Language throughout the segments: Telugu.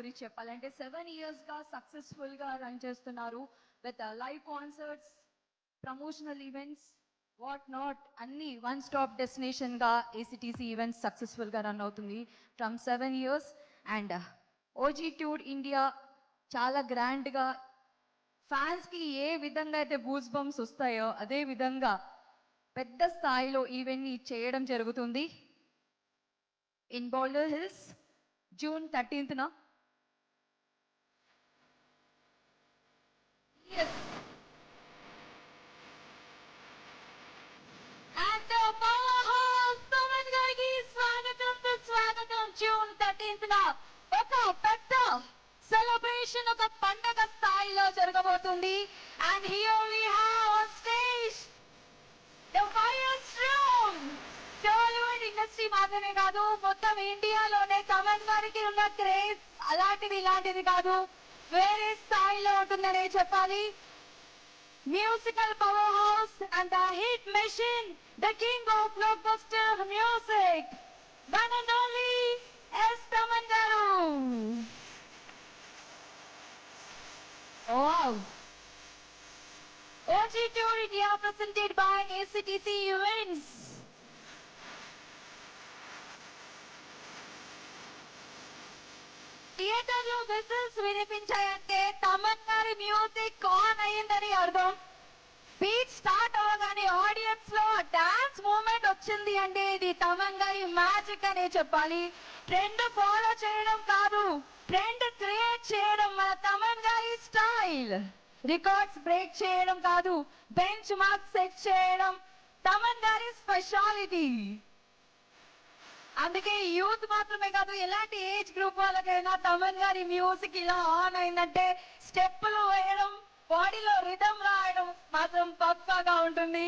గురించి చెప్పాలంటే 7 yearsగా సక్సెస్ఫుల్గా రన్ చేస్తున్నారు with live concerts, promotional events, what not అన్ని వన్ స్టాప్ డెస్టినేషన్గా ఏసీటీసీ ఈవెంట్స్ సక్సెస్ఫుల్గా రన్ అవుతుంది from 7 years. And OG tour India చాలా గ్రాండ్గా ఫ్యాన్స్కి ఏ విధంగా అయితే బూస్ బంప్స్ వస్తాయో అదే విధంగా పెద్ద స్థాయిలో ఈవెంట్ని చేయడం జరుగుతుంది in boulder hills June 13th. Yes. And the powerhouse Taman gariki swagatam June 13th oka pedda celebration oka pandaga style jaragabotundi. And here we have on stage the Firestorm. Tollywood industry మాత్రమే కాదు, మొత్తం ఇండియాలోనే తమన్ గారికి ఉన్న క్రేజ్ అలాంటిది ఇలాంటిది కాదు, వేరే స్థాయిలో ఉంటుందనే చెప్పాలి. Musical power house and the hit machine, the king of blockbuster music, one and only S Thaman garu. Wow. OG Tour India presented by ACTC Events. Theatre లో విజిల్స్ వినిపించాయంటే తమన్ గారి మ్యూజిక్ ఆన్ అయ్యిందని అర్థం. బీట్ స్టార్ట్ అవ్వగానే ఆడియన్స్ లో డాన్స్ మూమెంట్ వచ్చింది అంటే ఇది తమన్ గారి మ్యాజిక్ అనే చెప్పాలి. ట్రెండ్ ఫాలో చేయడం కాదు, ట్రెండ్ క్రియేట్ చేయడం మన తమన్ గారి స్టైల్. రికార్డ్స్ బ్రేక్ చేయడం కాదు, బెంచ్ మార్క్ సెట్ చేయడం తమన్ గారి స్పెషాలిటీ. అందుకే యూత్ మాత్రమే కాదు, ఎలాంటి ఏజ్ గ్రూప్ వాళ్ళకైనా తమన్ గారి మ్యూజిక్ ఇలా ఆన్ అయిందంటే స్టెప్పులు వేయడం, బాడీలో రిథం రాయడం మాత్రం పక్కాగా ఉంటుంది.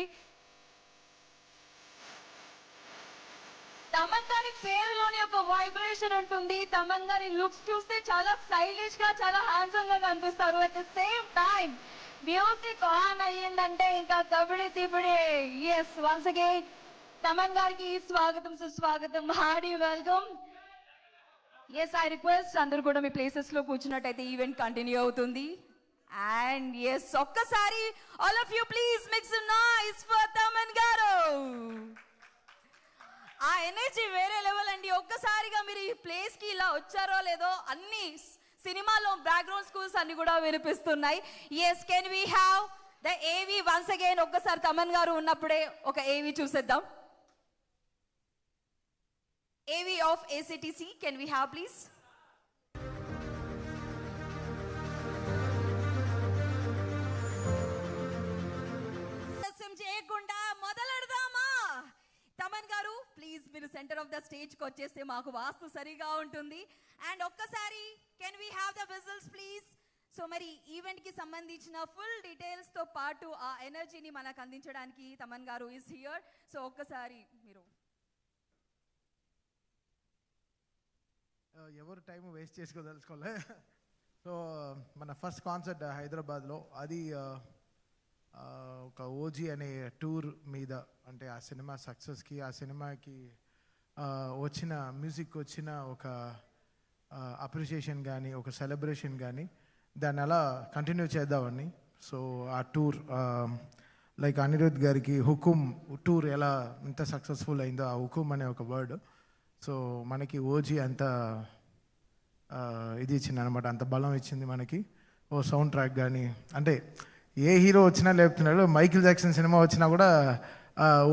తమన్ గారి పేరులోని ఒక వైబ్రేషన్ ఉంటుంది. తమన్ గారి లుక్స్ చూస్తే చాలా స్టైలిష్ గా, చాలా హ్యాండ్సమ్ గా కనిపిస్తారు. At the same time music on అయ్యిందంటే ఇంకా కబడ్డీ తిబడే. ఎస్, వన్స్ అగైన్ తమన్ గారికి స్వాగతం, సుస్వాగతం, hearty welcome. Yes, I request అందరూ కూడా మీ ప్లేసెస్ లో కూర్చున్నట్టయితే ఈవెంట్ కంటిన్యూ అవుతుంది. అండ్ ఎస్, ఒక్కసారి all of you please make some noise for Thaman garu. ఆ ఎనర్జీ వేరే లెవెల్ అండి. ఒక్కసారిగా మీరు ఈ ప్లేస్ కి ఇలా వచ్చారో లేదో అన్ని సినిమాలో బ్యాక్గ్రౌండ్ స్కూల్స్ అన్ని కూడా వినిపిస్తున్నాయి. Yes, can we have the AV once again? ఒక్కసారి తమన్ గారు ఉన్నప్పుడే ఒక ఏవి చూసేద్దాం. AV of ACTC, can we have please? చేయకుండా మొదలెడదామా? తమన్ గారు ప్లీజ్ మీరు సెంటర్ ఆఫ్ ద స్టేజ్ కి వచ్చేస్తే మాకు వాస్తు సరిగా ఉంటుంది. అండ్ ఒక్కసారి can we have the whistles please? So మరి ఈవెంట్ కి సంబంధించిన ఫుల్ డీటెయిల్స్ తో పాటు ఆ ఎనర్జీని మనకు అందించడానికి తమన్ గారు ఇస్ హియర్. సో ఒక్కసారి మీరు ఎవరు టైం వేస్ట్ చేసుకోదలుచుకోలే. సో మన ఫస్ట్ కాన్సర్ట్ హైదరాబాద్లో, అది ఒక ఓజీ అనే టూర్ మీద, అంటే ఆ సినిమా సక్సెస్కి, ఆ సినిమాకి వచ్చిన మ్యూజిక్ వచ్చిన ఒక అప్రిషియేషన్ కానీ, ఒక సెలబ్రేషన్ కానీ, దాన్ని అలా కంటిన్యూ చేద్దామని. సో ఆ టూర్ లైక్ అనిరుద్ గారికి హుకుమ్ టూర్ ఎలా ఎంత సక్సెస్ఫుల్ అయిందో, ఆ హుకుమ్ అనే ఒక వర్డ్ సో మనకి ఓజీ అంత ఇది ఇచ్చింది అనమాట, అంత బలం ఇచ్చింది మనకి. ఓ సౌండ్ ట్రాక్ కానీ, అంటే ఏ హీరో వచ్చినా లేపుతున్నాడు. మైకిల్ జాక్సన్ సినిమా వచ్చినా కూడా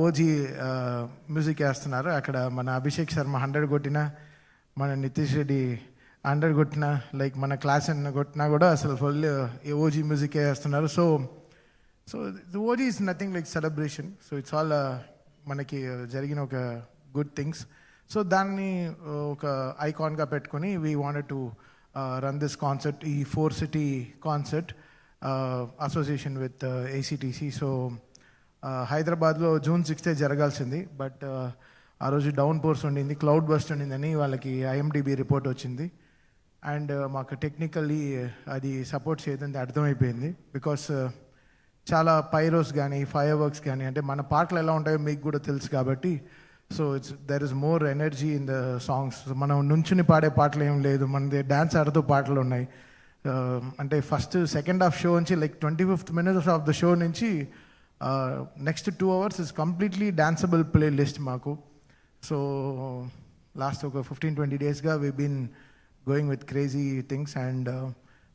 ఓజీ మ్యూజిక్ వేస్తున్నారు. అక్కడ మన అభిషేక్ శర్మ 100 కొట్టినా, మన నితీష్ రెడ్డి 100 కొట్టినా, లైక్ మన క్లాస్ కొట్టినా కూడా అసలు ఫుల్ ఓజీ మ్యూజిక్ వేస్తున్నారు. So so OG is nothing like celebration. So it's all మనకి జరిగిన ఒక గుడ్ థింగ్స్. సో దాన్ని ఒక ఐకాన్గా పెట్టుకొని we wanted to run this concert, ఈ 4 city concert association with ACTC. So హైదరాబాద్లో June 6th జరగాల్సింది, బట్ ఆ రోజు డౌన్ పోర్స్ ఉండింది, క్లౌడ్ బస్ట్ ఉండిందని వాళ్ళకి IMDb రిపోర్ట్ వచ్చింది. అండ్ మాకు టెక్నికల్లీ అది సపోర్ట్ చేయదని అర్థమైపోయింది. బికాస్ చాలా పైరోస్ కానీ, ఫైర్ వర్క్స్ కానీ, అంటే మన పాటలు ఎలా ఉంటాయో మీకు కూడా తెలుసు కాబట్టి so there is more energy in the songs. మనం నుంచుని పాడే పాటలు ఏం లేదు, మనది డ్యాన్స్ ఆడుతూ పాటలు ఉన్నాయి. అంటే ఫస్ట్ సెకండ్ హాఫ్ షో నుంచి like 25th minutes of the show నుంచి next 2 hours is completely danceable playlist మాకు. సో లాస్ట్ ఒక 15-20 daysగా we been going with crazy things and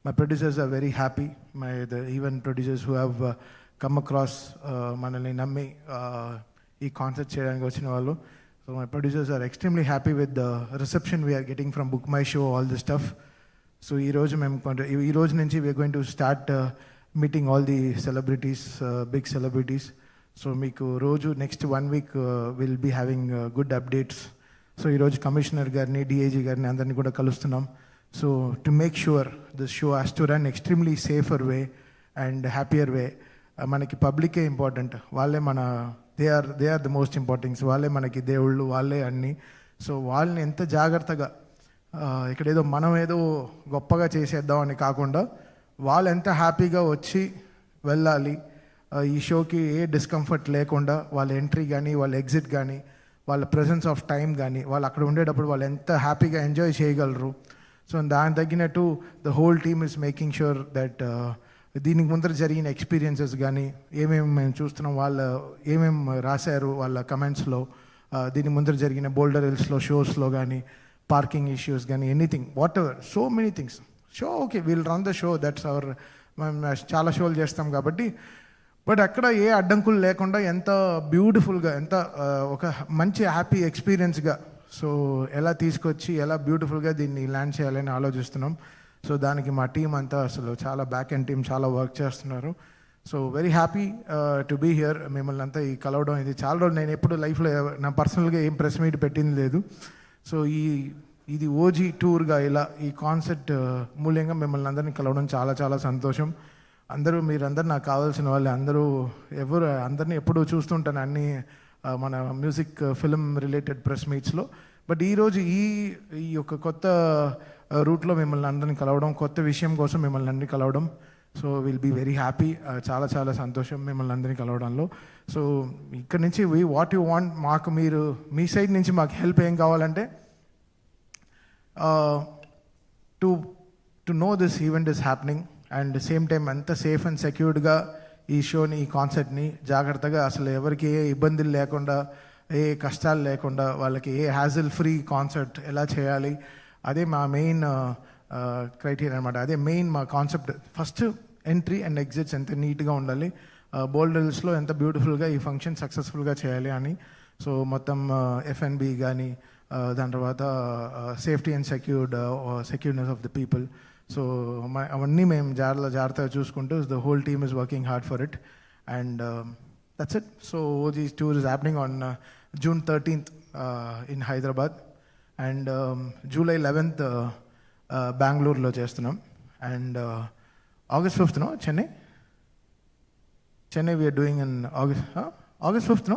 my producers are very happy. The even producers who have come across మనల్ని నమ్మి ఈ కాన్సర్ట్ చేయడానికి వచ్చిన వాళ్ళు. So my producers are extremely happy with the reception we're getting from Book my show, all the stuff. So ఈ రోజు నుంచి we're going to start meeting all the celebrities, big celebrities. So మీకు రోజు next 1 week will be having good updates. So ఈరోజు కమిషనర్ గారిని, డిఐజీ గారిని అందరినీ కూడా కలుస్తున్నాం. So to make sure this show has to run extremely safer way and happier way. మనకి పబ్లికే ఇంపార్టెంట్, వాళ్ళే మన they are the most important. వాళ్ళే మనకి దేవుళ్ళు, వాళ్ళే అన్నీ. సో వాళ్ళని ఎంత జాగ్రత్తగా ఇక్కడ ఏదో మనం ఏదో గొప్పగా చేసేద్దాం అని కాకుండా వాళ్ళు ఎంత హ్యాపీగా వచ్చి వెళ్ళాలి, ఈ షోకి ఏ డిస్కంఫర్ట్ లేకుండా వాళ్ళ ఎంట్రీ కానీ వాళ్ళ ఎగ్జిట్ కానీ వాళ్ళ ప్రెజెన్స్ ఆఫ్ టైం కానీ వాళ్ళు అక్కడ ఉండేటప్పుడు వాళ్ళు ఎంత హ్యాపీగా ఎంజాయ్ చేయగలరు. సో దానికి తగ్గినట్టు the whole team is making sure that దీనికి ముందర జరిగిన ఎక్స్పీరియన్సెస్ కానీ ఏమేమి మేము చూస్తున్నాం, వాళ్ళు ఏమేమి రాశారు వాళ్ళ కమెంట్స్లో, దీని ముందర జరిగిన బోల్డర్ హిల్స్లో షోస్లో కానీ పార్కింగ్ ఇష్యూస్ కానీ anything, what ever, so many things. Show okay, will run the show, that's our, మేము చాలా షోలు చేస్తాం కాబట్టి. బట్ అక్కడ ఏ అడ్డంకులు లేకుండా ఎంత బ్యూటిఫుల్గా, ఎంత ఒక మంచి హ్యాపీ ఎక్స్పీరియన్స్గా సో ఎలా తీసుకొచ్చి ఎలా బ్యూటిఫుల్గా దీన్ని ల్యాండ్ చేయాలని ఆలోచిస్తున్నాం. సో దానికి మా టీం అంతా అసలు చాలా బ్యాక్ అండ్ టీం చాలా వర్క్ చేస్తున్నారు. So very happy to be here. మిమ్మల్ని అంతా ఈ కలవడం ఇది చాలా రోజులు, నేను ఎప్పుడు లైఫ్లో నా పర్సనల్గా ఏం ప్రెస్ మీట్ పెట్టింది లేదు. సో ఇది ఓజీ టూర్గా ఇలా ఈ కాన్సెప్ట్ మూల్యంగా మిమ్మల్ని అందరినీ కలవడం చాలా చాలా సంతోషం. మీరందరూ నాకు కావాల్సిన వాళ్ళు, అందరినీ ఎప్పుడూ చూస్తుంటాను అన్ని మన మ్యూజిక్ ఫిల్మ్ రిలేటెడ్ ప్రెస్ మీట్స్లో. బట్ ఈరోజు ఈ యొక్క కొత్త రూట్లో మిమ్మల్ని అందరినీ కలవడం, కొత్త విషయం కోసం మిమ్మల్ని అందరినీ కలవడం, so will be very happy. చాలా చాలా సంతోషం మిమ్మల్ని అందరినీ కలవడంలో. సో ఇక్కడ నుంచి వాట్ యు వాంట్, మాకు మీరు మీ సైడ్ నుంచి మాకు హెల్ప్ ఏం కావాలంటే to know this event is happening and same time అంత సేఫ్ అండ్ సెక్యూర్డ్గా ఈ షోని, ఈ కాన్సర్ట్ని జాగ్రత్తగా అసలు ఎవరికి ఏ ఇబ్బందులు లేకుండా, ఏ కష్టాలు లేకుండా, వాళ్ళకి ఏ హ్యాజిల్ ఫ్రీ కాన్సర్ట్ ఎలా చేయాలి, అదే మా మెయిన్ క్రైటీరియా అనమాట. అదే మెయిన్ మా concept. First entry and exits ఎంత నీట్గా ఉండాలి, బోల్డర్ హిల్స్లో ఎంత బ్యూటిఫుల్గా ఈ ఫంక్షన్ సక్సెస్ఫుల్గా చేయాలి అని. సో మొత్తం ఎఫ్ఎన్బి కానీ, దాని తర్వాత safety and secureness of the people. So అవన్నీ మేము జాగ్రత్తగా చూసుకుంటూ the whole team is working hard for it and that's it. So OG tour is happening on June 13th in Hyderabad and July 11th బెంగళూరులో చేస్తున్నాం and August 5th Chennai we're doing in August 5th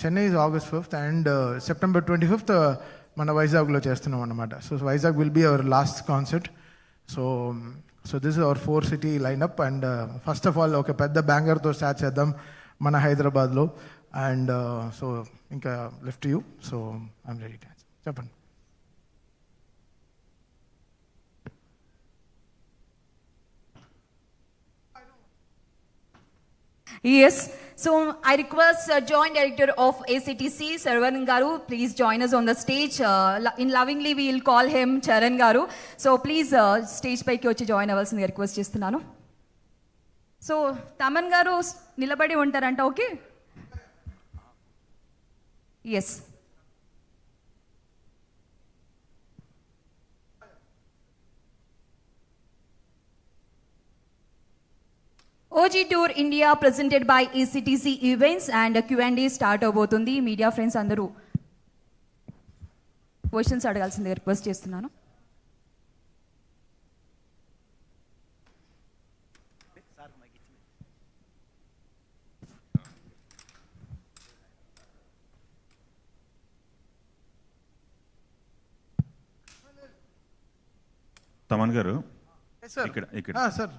Chennai is August 5th and September 25th మన వైజాగ్లో చేస్తున్నాం అన్నమాట. So Vizag will be our last concert. So this is our 4-city lineup and first of all ఒక పెద్ద బ్యాంగర్తో స్టార్ట్ చేద్దాం మన హైదరాబాద్లో అండ్ సో ఇంకా left you. So I'm ready to చెప్పండి. Yes. So I request Joint Director of ACTC, Saravanan Garu, please join us on the stage. In lovingly we will call him Charan Garu. So please stage పైకి వచ్చి జాయిన్ అవ్వాల్సిందిగా రిక్వెస్ట్ చేస్తున్నాను. సో తమన్ గారు నిలబడి ఉంటారంట. Okay, yes. OG Tour India presented by ACTC Events and Q&A start అవబోతుంది. మీడియా ఫ్రెండ్స్ అందరూ క్వశ్చన్స్ అడగాల్సిందిగా రిక్వెస్ట్ చేస్తున్నాను. తమన్ గారు ఇక్కడ సార్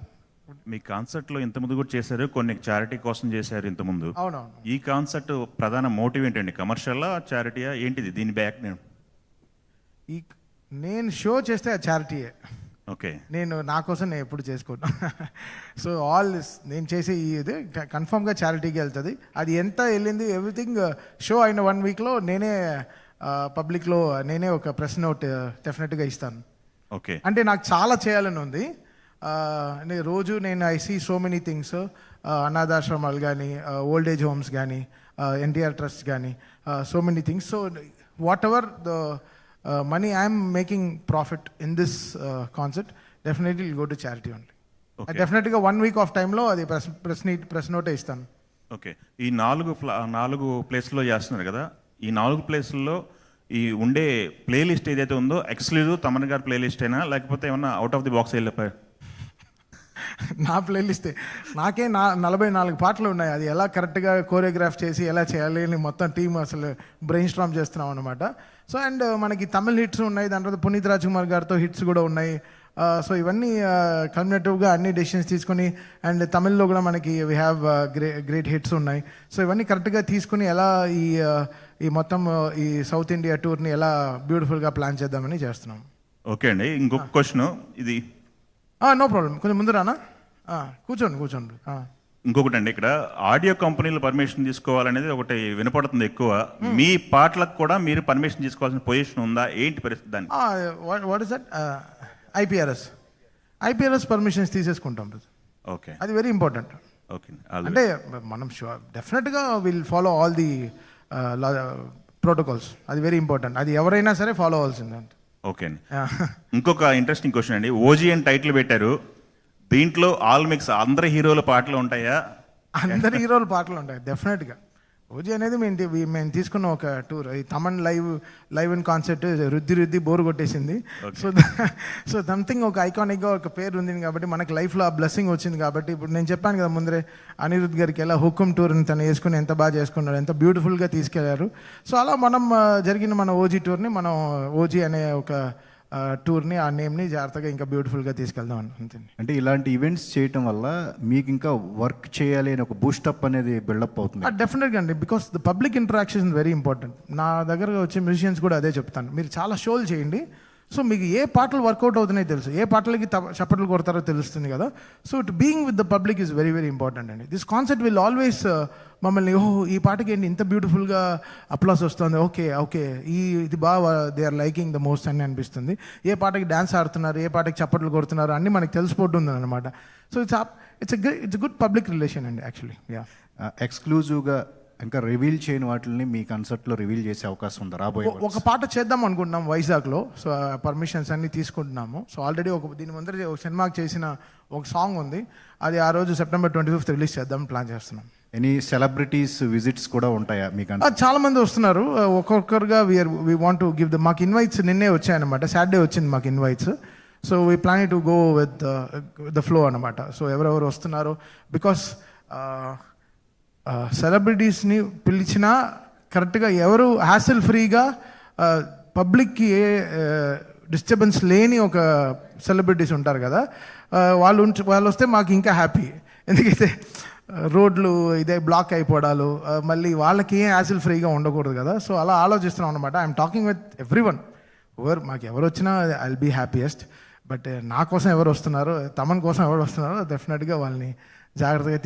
మీ కాన్సర్ట్లో ఇంతకుముందు కూడా చేశారు, కొన్ని చారిటీ కోసం చేశారు ఇంతకుముందు. అవునవును. ఈ కాన్సర్ట్ ప్రధాన మోటివ్ ఏంటండి? కమర్షియలా, చారిటీయా, ఏంటిది దీని బ్యాక్? నేను షో చేస్తే అది చారిటీయే. ఓకే. నేను నా కోసం నేను ఎప్పుడు చేసుకోను. సో నేను చేసే ఇది కన్ఫామ్గా చారిటీకి వెళ్తుంది. అది ఎంత వెళ్ళింది ఎవ్రీథింగ్ షో అయిన 1 వీక్లో నేనే పబ్లిక్లో నేనే ఒక ప్రెస్ నోట్ డెఫినెట్గా ఇస్తాను. ఓకే. అంటే నాకు చాలా చేయాలని ఉంది. రోజు నేను I see so many things, అనాథాశ్రమాలు కానీ, ఓల్డ్ ఏజ్ హోమ్స్ కానీ, ఎన్టీఆర్ ట్రస్ట్ కానీ, so many things. So whatever the money I am making profit in this concert definitely will go to charity only. Okay. Definitely 1 week of time లో అది press note ఇస్తాను. ఓకే. ఈ 4 ప్లేస్లో చేస్తున్నారు కదా, ఈ 4 ప్లేస్లలో ఈ ఉండే ప్లేలిస్ట్ ఏదైతే ఉందో ఎక్స్క్లూజివ్ తమన్ గారి ప్లేలిస్ట్ అయినా, లేకపోతే ఏమన్నా అవుట్ ఆఫ్ ది బాక్స్ వెళ్ళిపోయారు? నా ప్లేలిస్టే. నాకే 44 పాటలు ఉన్నాయి. అది ఎలా కరెక్ట్గా కోరియోగ్రాఫ్ చేసి ఎలా చేయాలి అని మొత్తం టీం అసలు బ్రెయిన్ స్ట్రామ్ చేస్తున్నాం అనమాట. సో అండ్ మనకి తమిళ్ హిట్స్ ఉన్నాయి, దాని తర్వాత పునీత్ రాజ్ కుమార్ గారితో హిట్స్ కూడా ఉన్నాయి. సో ఇవన్నీ కమ్యూనేటివ్గా అన్ని డెసిషన్స్ తీసుకొని, అండ్ తమిళ్లో కూడా మనకి వీ హ్యావ్ గ్రేట్ హిట్స్ ఉన్నాయి. సో ఇవన్నీ కరెక్ట్గా తీసుకుని ఎలా ఈ మొత్తం ఈ సౌత్ ఇండియా టూర్ని ఎలా బ్యూటిఫుల్గా ప్లాన్ చేద్దామని చేస్తున్నాం. ఓకే అండి. ఇంకొక క్వశ్చన్, ఇది నో ప్రాబ్లం, కొంచెం ముందు రానా? కూర్చోండి. ఇంకొకటి అండి, ఇక్కడ ఆడియో కంపెనీలు పర్మిషన్ తీసుకోవాలనేది ఒకటి వినపడుతుంది ఎక్కువ. మీ పాటలకు కూడా మీరు పర్మిషన్ తీసుకోవాల్సిన పొజిషన్ ఉందా? ఏంటి పరిస్థితి దాన్ని? What is that? IPRS permissions తీసేసుకుంటాం. ఓకే, అది వెరీ ఇంపార్టెంట్. ఓకే. అంటే మనం డెఫినెట్గా will follow all the protocols. అది వెరీ ఇంపార్టెంట్. అది ఎవరైనా సరే ఫాలో అవ్వాల్సిందే. ఓకే అండి. ఇంకొక ఇంట్రెస్టింగ్ క్వశ్చన్ అండి, ఓజీ అని టైటిల్ పెట్టారు, దీంట్లో ఆల్ మిక్స్ అందరి హీరోల పాటలు ఉంటాయా? అందరి హీరోల పాటలు ఉంటాయి డెఫినెట్గా. ఓజీ అనేది మేము తీసుకున్న ఒక టూర్. ఈ తమన్ లైవ్ ఇన్ కాన్సర్ట్ రుద్ది బోర్ కొట్టేసింది. సో సంథింగ్ ఒక ఐకానిక్గా ఒక పేరు ఉంది కాబట్టి మనకు లైఫ్లో ఆ బ్లెస్సింగ్ వచ్చింది కాబట్టి, ఇప్పుడు నేను చెప్పాను కదా ముందరే, అనిరుద్ధ్ గారికి ఎలా హుకుమ్ టూర్ని తను వేసుకుని ఎంత బాగా చేసుకున్నాడు, ఎంత బ్యూటిఫుల్గా తీసుకెళ్లారు. సో అలా మనం జరిగిన మన ఓజీ టూర్ని మనం ఓజీ అనే ఒక టూర్ని, ఆ నేమ్ని జాగ్రత్తగా ఇంకా బ్యూటిఫుల్గా తీసుకెళ్దాం అంతే. అంటే ఇలాంటి ఈవెంట్స్ చేయటం వల్ల మీకు ఇంకా వర్క్ చేయాలి అని ఒక బూస్టప్ అనేది బిల్డప్ అవుతుంది. డెఫినెట్గా అండి, because the public interaction is very important. నా దగ్గర వచ్చే మ్యూజిషియన్స్ కూడా అదే చెప్తాను, మీరు చాలా షోలు చేయండి. సో మీకు ఏ పాటలు వర్కౌట్ అవుతున్నాయో తెలుసు, ఏ పాటలకి చప్పట్లు కొడతారో తెలుస్తుంది కదా. So it being with the public is very very important అండి. దిస్ కాన్సెప్ట్ విల్ ఆల్వేస్ మమ్మల్ని, ఈ పాటకి ఏంటి ఇంత బ్యూటిఫుల్గా అప్లాస్ వస్తుంది, ఓకే ఇది బాగా they are liking the most అని అనిపిస్తుంది. ఏ పాటకి డ్యాన్స్ ఆడుతున్నారు, ఏ పాటకి చప్పట్లు కొడుతున్నారు అన్నీ మనకి తెలిసిపోతుంది అనమాట. So it's good public relation అండి యాక్చువల్లీ. ఎక్స్క్లూజివ్గా ఇంకా రివీల్ చేయని వాటిని మీ కన్సర్ట్లో రివీల్ చేసే అవకాశం ఉందా రాబోయే? ఒక పాట చేద్దాం అనుకుంటున్నాం వైజాగ్లో. సో పర్మిషన్స్ అన్నీ తీసుకుంటున్నాము. సో ఆల్రెడీ దీని ముందర ఒక సినిమాకి చేసిన ఒక సాంగ్ ఉంది, అది ఆ రోజు September 25th రిలీజ్ చేద్దాం ప్లాన్ చేస్తున్నాం. ఎనీ సెలబ్రిటీస్ విజిట్స్ కూడా ఉంటాయా మీకు? చాలా మంది వస్తున్నారు, ఒక్కొక్కరుగా వీ వాంట్ టు గివ్ మాకు ఇన్వైట్స్ నిన్నే వచ్చాయన్నమాట. సాటర్డే వచ్చింది మాకు invites. So we plan to go with the flow అనమాట. సో ఎవరెవరు వస్తున్నారు, బికాస్ సెలబ్రిటీస్ని పిలిచినా కరెక్ట్గా ఎవరు హ్యాసిల్ ఫ్రీగా పబ్లిక్కి ఏ డిస్టర్బెన్స్ లేని ఒక సెలబ్రిటీస్ ఉంటారు కదా, వాళ్ళు వస్తే మాకు ఇంకా హ్యాపీ. ఎందుకైతే రోడ్లు ఇదే బ్లాక్ అయిపోవడాలు, మళ్ళీ వాళ్ళకి ఏం హ్యాసిల్ ఫ్రీగా ఉండకూడదు కదా. సో అలా ఆలోచిస్తున్నాం అనమాట. ఐఎమ్ టాకింగ్ విత్ ఎవ్రీవన్, మాకు ఎవరు వచ్చినా I will be happiest. But నా కోసం ఎవరు వస్తున్నారో, తమన్ కోసం ఎవరు వస్తున్నారో డెఫినెట్గా వాళ్ళని జాగ్రత్తగా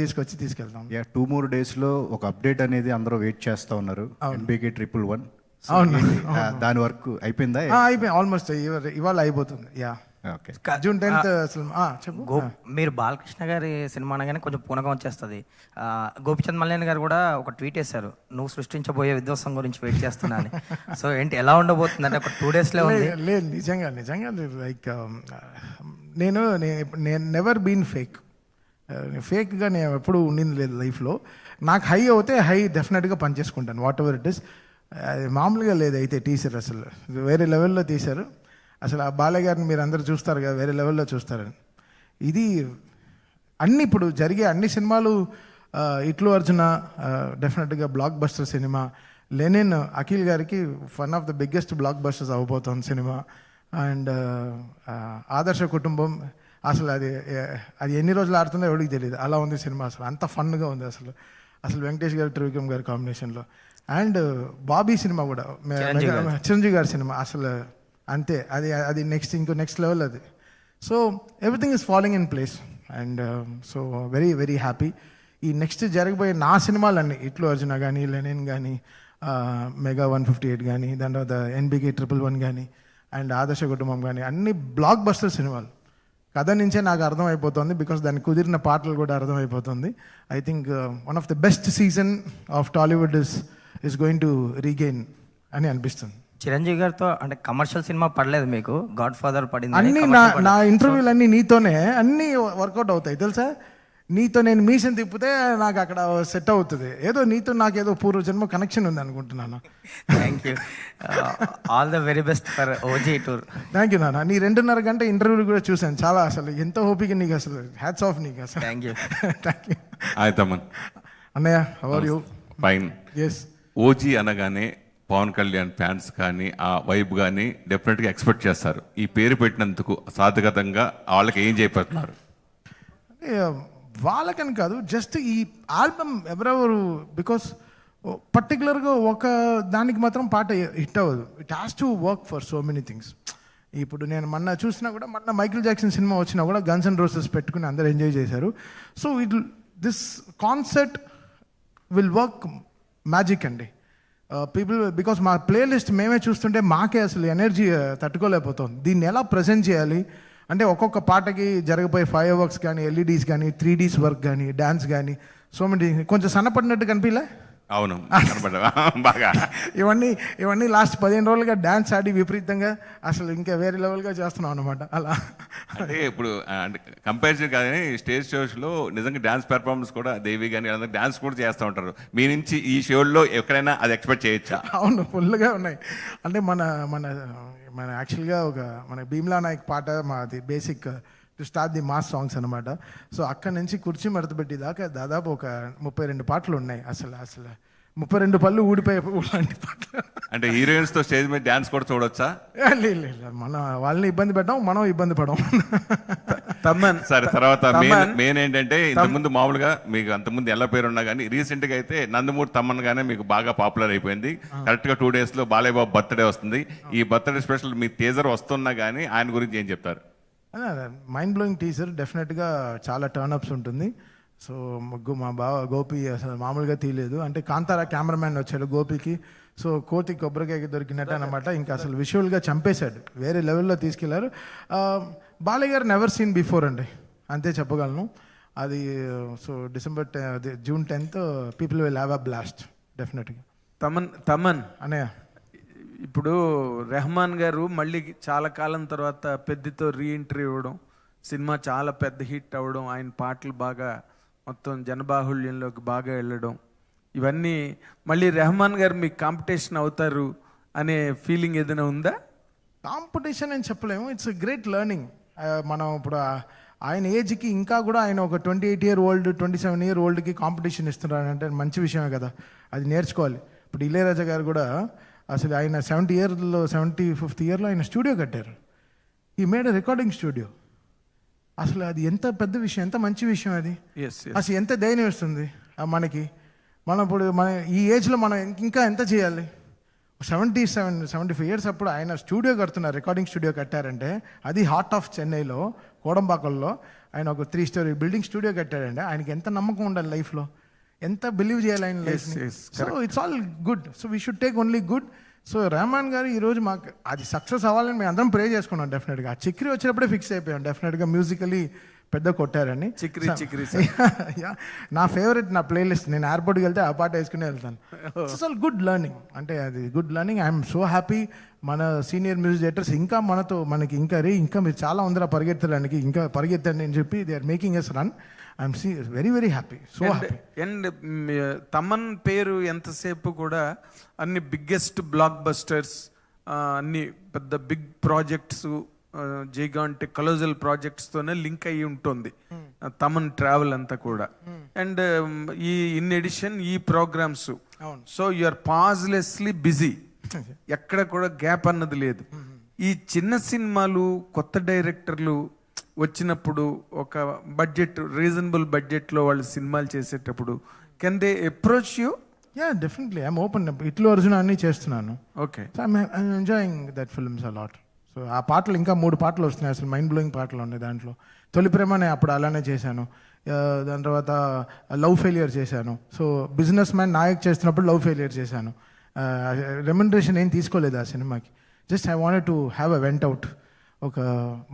తీసుకెళ్తాం. 2 more daysలో ఒక అప్డేట్ అనేది అందరూ వెయిట్ చేస్తూ ఉన్నారు, NBK 111. అవును, దాని వర్క్ అయిపోయిందా? అయిపోయింది ఆల్మోస్ట్, ఇవాళ అయిపోతుంది. Okay, June 10th. చెప్పు. మీరు బాలకృష్ణ గారి సినిమా అనగానే కొంచెం పూనకం వచ్చేస్తుంది. గోపిచంద్ మల్లేని గారు కూడా ఒక ట్వీట్ వేశారు, నువ్వు సృష్టించబోయే విధ్వంసం గురించి వెయిట్ చేస్తున్నా అని. సో ఏంటి, ఎలా ఉండబోతుంది అంటే ఒక 2 daysలో ఉంది? లేదు, నిజంగా లైక్ నేను నెవర్ బీన్ ఫేక్గా నేను ఎప్పుడు ఉండింది లేదు లైఫ్లో. నాకు హై అవుతే హై డెఫినెట్గా పనిచేసుకుంటాను, వాట్ ఎవర్ ఇట్ ఇస్. అది మామూలుగా లేదు అయితే టీచర్ అసలు వేరే లెవెల్లో తీశారు. అసలు ఆ బాలయ్య గారిని మీరు అందరూ చూస్తారు కదా, వేరే లెవెల్లో చూస్తారని. ఇది ఇప్పుడు జరిగే అన్ని సినిమాలు, ఇట్లు అర్జున డెఫినెట్గా blockbuster cinema, Lenin Akhil గారికి one of the biggest blockbusters అవబోతుంది సినిమా. అండ్ ఆదర్శ కుటుంబం అసలు అది ఎన్ని రోజులు ఆడుతుందో ఎవరికి తెలియదు, అలా ఉంది సినిమా. అసలు అంత ఫన్గా ఉంది అసలు వెంకటేష్ గారు త్రివిక్రమ్ గారి కాంబినేషన్లో. అండ్ బాబీ సినిమా కూడా చిరంజీవి గారి సినిమా అసలు అంతే, అది నెక్స్ట్ లెవెల్ అది. So everything is following in place and so very very happy. ఈ నెక్స్ట్ జరగబోయే నా సినిమాలన్నీ ఇట్లు అర్జున కానీ, లెనిన్ కానీ, మెగా 158 కానీ, దాని తర్వాత NBK 111 కానీ, అండ్ ఆదర్శ కుటుంబం కానీ, అన్ని బ్లాక్ బస్టర్ సినిమాలు. కథ నుంచే నాకు అర్థమైపోతుంది, బికాస్ దానికి కుదిరిన పాటలు కూడా అర్థమైపోతుంది. I think one of the best season of Tollywood is going to regain అని అనిపిస్తుంది. చిరంజీవి గారితో అంటే కమర్షియల్ సినిమా పడలేదు మీకు, గాడ్ ఫాదర్ పడింది. అన్నీ నా ఇంటర్వ్యూలు అన్నీ నీతోనే అన్నీ వర్కౌట్ అవుతాయి తెలుసా. నీతో నేను మీసం తిప్పితే నాకు అక్కడ సెట్ అవుతుంది. ఏదో నీతో నాకు ఏదో పూర్వజన్మ కనెక్షన్ ఉంది అనుకుంటున్నాను. Thank you, all the very best for OG tour. Thank you నాన్న. నీ 2.5 గంట ఇంటర్వ్యూలు కూడా చూశాను, చాలా అసలు ఎంత ఓపిక నీకు, అసలు హ్యాట్స్ ఆఫ్ నీకు అసలు. Thank you. Thank you. Hi Thaman. అన్నయ్య, how are you? Fine. Yes. OG అనగానే పవన్ కళ్యాణ్ ఫ్యాన్స్ కానీ ఆ వైబ్ కానీ డెఫినెట్గా ఎక్స్పెక్ట్ చేస్తారు. ఈ పేరు పెట్టినందుకు సాధగతంగా వాళ్ళకి ఏం చేయబోతున్నారు? వాళ్ళకని కాదు, జస్ట్ ఈ ఆల్బమ్ ఎవరెవరు, బికాస్ పర్టికులర్గా ఒక దానికి మాత్రం పాట హిట్ అవ్వదు. It has to work for so many things. ఇప్పుడు నేను మొన్న చూసినా కూడా, మొన్న మైకిల్ జాక్సన్ సినిమా వచ్చినా కూడా గన్స్ అండ్ రోసెస్ పెట్టుకుని అందరూ ఎంజాయ్ చేశారు. So this concept will work magic అండి. పీపుల్, బికాస్ మా ప్లేలిస్ట్ మేమే చూస్తుంటే మాకే అసలు ఎనర్జీ తట్టుకోలేకపోతుంది. దీన్ని ఎలా ప్రజెంట్ చేయాలి అంటే ఒక్కొక్క పాటకి జరగబోయే ఫైర్ వర్క్స్ కానీ, LEDs కానీ, 3Ds వర్క్ కానీ, డ్యాన్స్ కానీ, సో మెనీ. కొంచెం సన్నపడినట్టు కనిపించలే? అవును, బాగా. ఇవన్నీ లాస్ట్ 15 రోజులుగా డ్యాన్స్ ఆడి విపరీతంగా అసలు ఇంకా వేరే లెవెల్గా చేస్తున్నాం అనమాట. అలా అంటే ఇప్పుడు కంపారిజన్ కానీ స్టేజ్ షోస్లో నిజంగా డ్యాన్స్ పెర్ఫార్మెన్స్ కూడా దేవి కానీ అందరూ డ్యాన్స్ కూడా చేస్తూ ఉంటారు. మీ నుంచి ఈ షోల్లో ఎక్కడైనా అది ఎక్స్పెక్ట్ చేయొచ్చా? అవును, ఫుల్గా ఉన్నాయి. అంటే మన యాక్చువల్గా మన భీమ్లా నాయక్ పాట మాది basic to start the mass songs అనమాట. సో అక్కడి నుంచి కుర్చీ మడతపెట్టి దాకా దాదాపు ఒక 32 పాటలు ఉన్నాయి. అసలు 32 పళ్ళు ఊడిపోయే లాంటి పాటలు. అంటే హీరోయిన్స్తో స్టేజ్ మీద డ్యాన్స్ కూడా చూడొచ్చా? లేదు, మనం వాళ్ళని ఇబ్బంది పెట్టాం, మనం ఇబ్బంది పడం. సరే, తర్వాత మెయిన్ ఏంటంటే ఇంతకుముందు మామూలుగా మీకు అంతకుముందు ఎలా పేరు ఉన్నా కానీ రీసెంట్గా అయితే నందమూరి తమ్మన్ గానే మీకు బాగా పాపులర్ అయిపోయింది. కరెక్ట్గా 2 days లో బాలయ్య బాబు బర్త్డే వస్తుంది. ఈ బర్త్డే స్పెషల్ మీ టీజర్ వస్తున్నా కానీ ఆయన గురించి ఏం చెప్తారు? మైండ్ బ్లోయింగ్ టీజర్, డెఫినెట్గా చాలా టర్న్అప్స్ ఉంటుంది. సో మా బావ గోపి అసలు మామూలుగా తీయలేదు. అంటే కాంతారా కెమెరామ్యాన్ వచ్చాడు గోపికి, సో కోతి కొబ్బరికాయకి దొరికినట్టు అనమాట. ఇంకా అసలు విజువల్గా చంపేశాడు, వేరే లెవెల్లో తీసుకెళ్లారు. బాలయ్య గారు నెవర్ సీన్ బిఫోర్ అండి, అంతే చెప్పగలను. అది so June 10th people will have a blast డెఫినెట్గా. తమన్ అన్నయ్య, ఇప్పుడు రెహమాన్ గారు మళ్ళీ చాలా కాలం తర్వాత పెద్దతో రీఎంట్రీ ఇవ్వడం, సినిమా చాలా పెద్ద హిట్ అవ్వడం, ఆయన పాటలు బాగా మొత్తం జనబాహుళ్యంలోకి బాగా వెళ్ళడం, ఇవన్నీ మళ్ళీ రెహమాన్ గారు మీకు కాంపిటీషన్ అవుతారు అనే ఫీలింగ్ ఏదైనా ఉందా? కాంపిటీషన్ అని చెప్పలేము, ఇట్స్ గ్రేట్ లెర్నింగ్. మనం ఇప్పుడు ఆయన ఏజ్కి ఇంకా కూడా ఆయన ఒక 28-year-old 27-year-oldకి కాంపిటీషన్ ఇస్తున్నారు అంటే మంచి విషయమే కదా, అది నేర్చుకోవాలి. ఇప్పుడు ఇళయరాజా గారు కూడా అసలు ఆయన 75th ఇయర్లో ఆయన స్టూడియో కట్టారు. ఈ మేడ్ రికార్డింగ్ స్టూడియో. అసలు అది ఎంత పెద్ద విషయం, ఎంత మంచి విషయం అది. అసలు ఎంత ధైర్యం ఇస్తుంది మనకి. మనం ఇప్పుడు ఈ ఏజ్లో మనం ఇంకా ఎంత చేయాలి? 75 years అప్పుడు ఆయన స్టూడియో కడుతున్నారు, రికార్డింగ్ స్టూడియో కట్టారంటే అది హార్ట్ ఆఫ్ చెన్నైలో కోడంబాకల్లో ఆయన ఒక 3 story బిల్డింగ్ స్టూడియో కట్టాడంటే ఆయనకి ఎంత నమ్మకం ఉండాలి లైఫ్లో, ఎంత బిలీవ్ చేయాలి ఆయన లైఫ్ని. So it's all good, so we should take only good. So Rahman గారు ఈరోజు మాకు అది సక్సెస్ అవ్వాలని మేము అందరం ప్రే చేసుకున్నాం. డెఫినెట్గా ఆ చక్రి వచ్చినప్పుడే ఫిక్స్ అయిపోయాం, డెఫినెట్గా మ్యూజికలీ పెద్ద కొట్టారని. నా ఫేవరెట్, నా ప్లేలిస్ట్, నేను ఎయిర్పోర్ట్కి వెళ్తే ఆ పాట వేసుకుని వెళ్తాను. ఇట్స్ ఆల్ గుడ్ లెర్నింగ్, అంటే అది good learning. I'm so happy. మన సీనియర్ మ్యూజిక్ డైరెక్టర్స్ ఇంకా మనకి ఇంకా మీరు చాలా ఉందిరా పరిగెత్తడానికి, ఇంకా పరిగెత్తండి అని చెప్పి they are making us run. I'm very very happy, so happy. And Thaman పేరు ఎంతసేపు కూడా అన్ని బిగ్గెస్ట్ బ్లాక్ బస్టర్స్, అన్ని పెద్ద బిగ్ ప్రాజెక్ట్స్, జైగాంటిక్ కలోజల్ ప్రాజెక్ట్స్తోనే లింక్ అయ్యి ఉంటుంది తమన్ ట్రావెల్ అంతా కూడా. అండ్ ఇన్ ఎడిషన్ ఈ programmes, so you are pauselessly busy, ఎక్కడ కూడా గ్యాప్ అన్నది లేదు. ఈ చిన్న సినిమాలు, కొత్త డైరెక్టర్లు వచ్చినప్పుడు ఒక బడ్జెట్ రీజనబుల్ బడ్జెట్లో వాళ్ళు సినిమాలు చేసేటప్పుడు can they approach you? Ya definitely I'm open. Itlu Arjuna అన్నీ చేస్తున్నాను. Okay. So I'm enjoying that films a lot. So ఆ పాటలు ఇంకా 3 పాటలు వస్తున్నాయి, అసలు మైండ్ బ్లోయింగ్ పాటలు ఉన్నాయి దాంట్లో. తొలి ప్రేమ నేను అప్పుడు అలానే చేశాను. దాని తర్వాత లవ్ ఫెయిలియర్ చేశాను. సో బిజినెస్ మ్యాన్ నాయక్ చేస్తున్నప్పుడు లవ్ ఫెయిలియర్ చేశాను. రెమ్యునరేషన్ ఏం తీసుకోలేదు ఆ సినిమాకి. Just I wanted to have a went out, ఒక